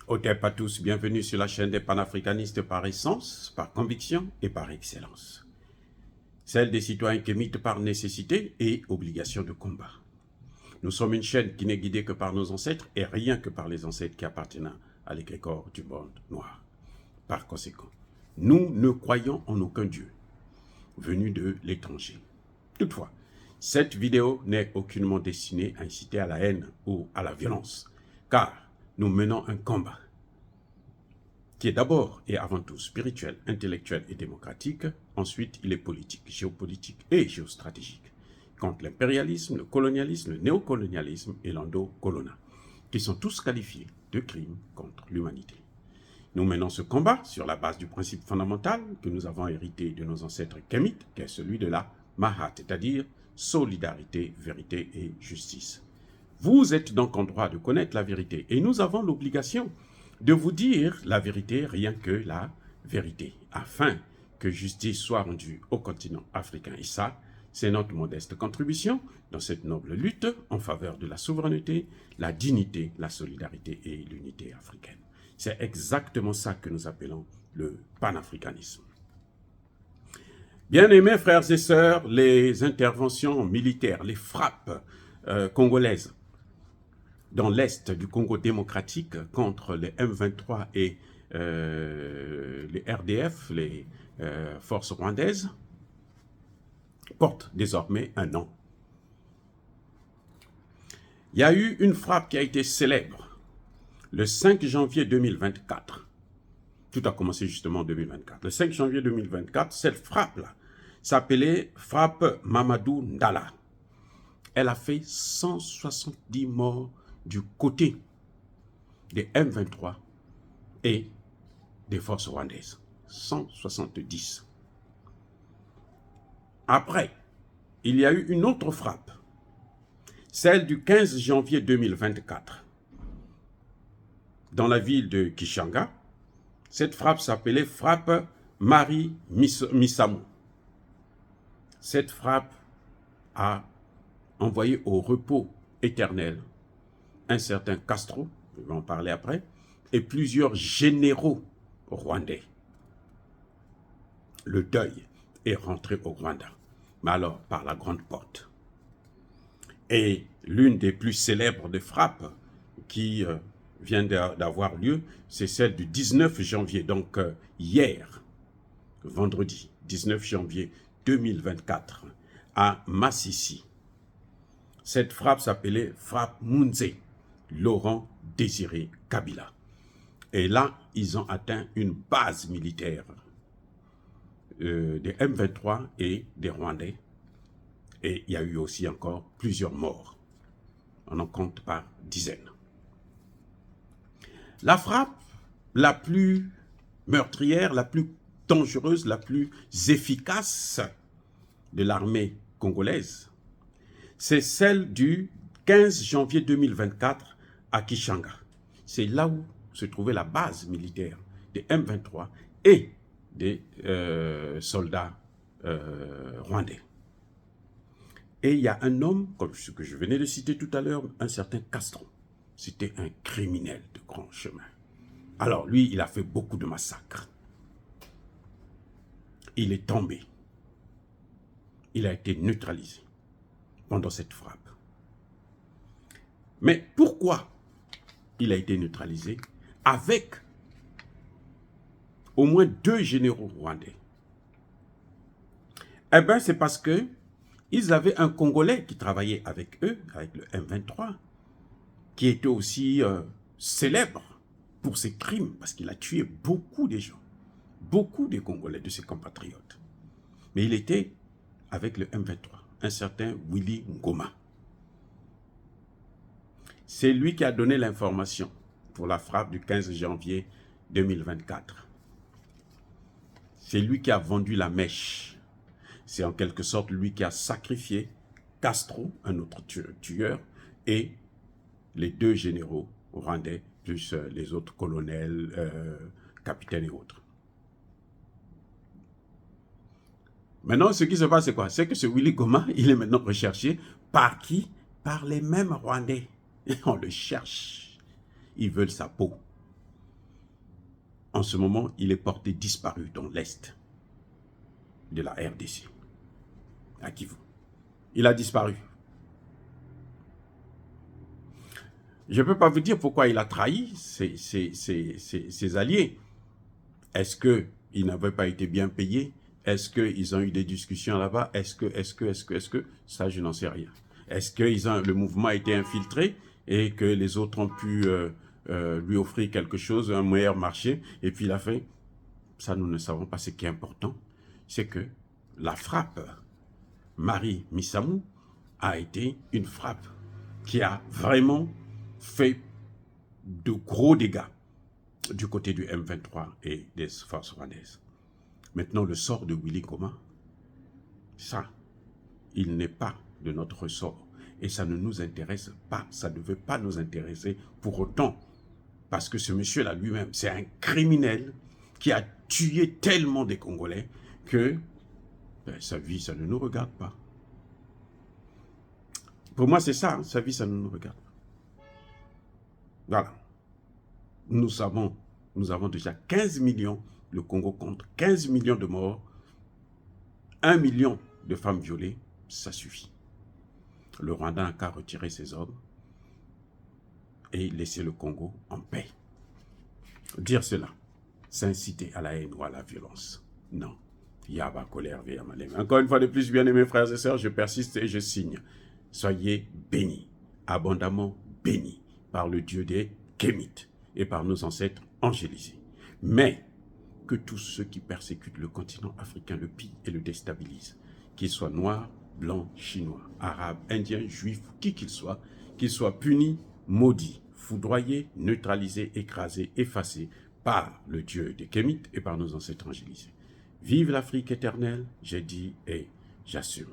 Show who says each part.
Speaker 1: Otep à tous, bienvenue sur la chaîne des panafricanistes par essence, par conviction et par excellence. Celle des citoyens kémites par nécessité et obligation de combat. Nous sommes une chaîne qui n'est guidée que par nos ancêtres et rien que par les ancêtres qui appartiennent à l'égrégore du monde noir. Par conséquent, nous ne croyons en aucun Dieu venu de l'étranger. Toutefois, cette vidéo n'est aucunement destinée à inciter à la haine ou à la violence, car nous menons un combat qui est d'abord et avant tout spirituel, intellectuel et démocratique. Ensuite, il est politique, géopolitique et géostratégique, contre l'impérialisme, le colonialisme, le néocolonialisme et l'endocolonat, qui sont tous qualifiés de crimes contre l'humanité. Nous menons ce combat sur la base du principe fondamental que nous avons hérité de nos ancêtres kémites, qui est celui de la Mahat, c'est-à-dire solidarité, vérité et justice. Vous êtes donc en droit de connaître la vérité et nous avons l'obligation de vous dire la vérité, rien que la vérité, afin que justice soit rendue au continent africain. Et ça, c'est notre modeste contribution dans cette noble lutte en faveur de la souveraineté, la dignité, la solidarité et l'unité africaine. C'est exactement ça que nous appelons le panafricanisme. Bien-aimés frères et sœurs, les interventions militaires, les frappes congolaises dans l'est du Congo démocratique contre les M23 et les RDF, les forces rwandaises, portent désormais un nom. Il y a eu une frappe qui a été célèbre le 5 janvier 2024. Tout a commencé justement en 2024. Le 5 janvier 2024, cette frappe-là s'appelait frappe Mamadou Ndala. Elle a fait 170 morts du côté des M23 et des forces rwandaises. 170. Après, il y a eu une autre frappe, celle du 15 janvier 2024. Dans la ville de Kishanga, cette frappe s'appelait frappe Marie Missamou. Cette frappe a envoyé au repos éternel un certain Castro, je vais en parler après, et plusieurs généraux rwandais. Le deuil est rentré au Rwanda, mais alors par la grande porte. Et l'une des plus célèbres des frappes qui vient d'avoir lieu, c'est celle du 19 janvier, donc hier, vendredi 19 janvier 2024, à Massissi. Cette frappe s'appelait frappe Munze, Laurent Désiré Kabila. Et là, ils ont atteint une base militaire des M23 et des Rwandais. Et il y a eu aussi encore plusieurs morts. On en compte par dizaines. La frappe la plus meurtrière, la plus dangereuse, la plus efficace de l'armée congolaise, c'est celle du 15 janvier 2024 à Kishanga. C'est là où se trouvait la base militaire des M23 et des soldats rwandais. Et il y a un homme, comme ce que je venais de citer tout à l'heure, un certain Castro. C'était un criminel de grand chemin. Alors lui, il a fait beaucoup de massacres. Il est tombé. Il a été neutralisé pendant cette frappe. Mais pourquoi il a été neutralisé avec au moins 2 généraux rwandais? Eh bien, c'est parce que ils avaient un Congolais qui travaillait avec eux, avec le M23, qui était aussi célèbre pour ses crimes, parce qu'il a tué beaucoup de gens, beaucoup de Congolais, de ses compatriotes. Mais il était avec le M23, un certain Willy Ngoma. C'est lui qui a donné l'information pour la frappe du 15 janvier 2024. C'est lui qui a vendu la mèche. C'est en quelque sorte lui qui a sacrifié Castro, un autre tueur, et les 2 généraux rwandais, plus les autres colonels, capitaines et autres. Maintenant, ce qui se passe, c'est quoi? C'est que ce Willy Ngoma, il est maintenant recherché par qui? Par les mêmes Rwandais. On le cherche. Ils veulent sa peau. En ce moment, il est porté disparu dans l'Est de la RDC, à Kivu. Il a disparu. Je ne peux pas vous dire pourquoi il a trahi ses alliés. Est-ce qu'ils n'avaient pas été bien payés? Est-ce qu'ils ont eu des discussions là-bas? Est-ce que ça, je n'en sais rien. Est-ce que le mouvement a été infiltré et que les autres ont pu lui offrir quelque chose, un meilleur marché, et puis il a fait? Ça, nous ne savons pas. Ce qui est important, c'est que la frappe Marie Missamou a été une frappe qui a vraiment fait de gros dégâts du côté du M23 et des forces rwandaises. Maintenant, le sort de Willy Goma, ça, il n'est pas de notre ressort. Et ça ne nous intéresse pas, ça ne veut pas nous intéresser pour autant. Parce que ce monsieur-là lui-même, c'est un criminel qui a tué tellement des Congolais que sa vie, ça ne nous regarde pas. Pour moi, c'est ça, sa vie, ça ne nous regarde pas. Voilà. Nous avons déjà 15 millions, le Congo compte 15 millions de morts, 1 million de femmes violées, ça suffit. Le Rwanda n'a qu'à retirer ses ordres et laisser le Congo en paix. Dire cela, c'est inciter à la haine ou à la violence. Non. Yaba colère, encore une fois de plus, bien-aimés frères et sœurs, je persiste et je signe. Soyez bénis, abondamment bénis par le Dieu des Kémites et par nos ancêtres angélisés. Mais que tous ceux qui persécutent le continent africain le pillent et le déstabilisent, qu'ils soient noirs, blancs, chinois, arabes, indiens, juifs, qui qu'ils soient punis, maudits, foudroyés, neutralisés, écrasés, effacés par le Dieu des Kémites et par nos ancêtres angélisés. Vive l'Afrique éternelle, j'ai dit et j'assume.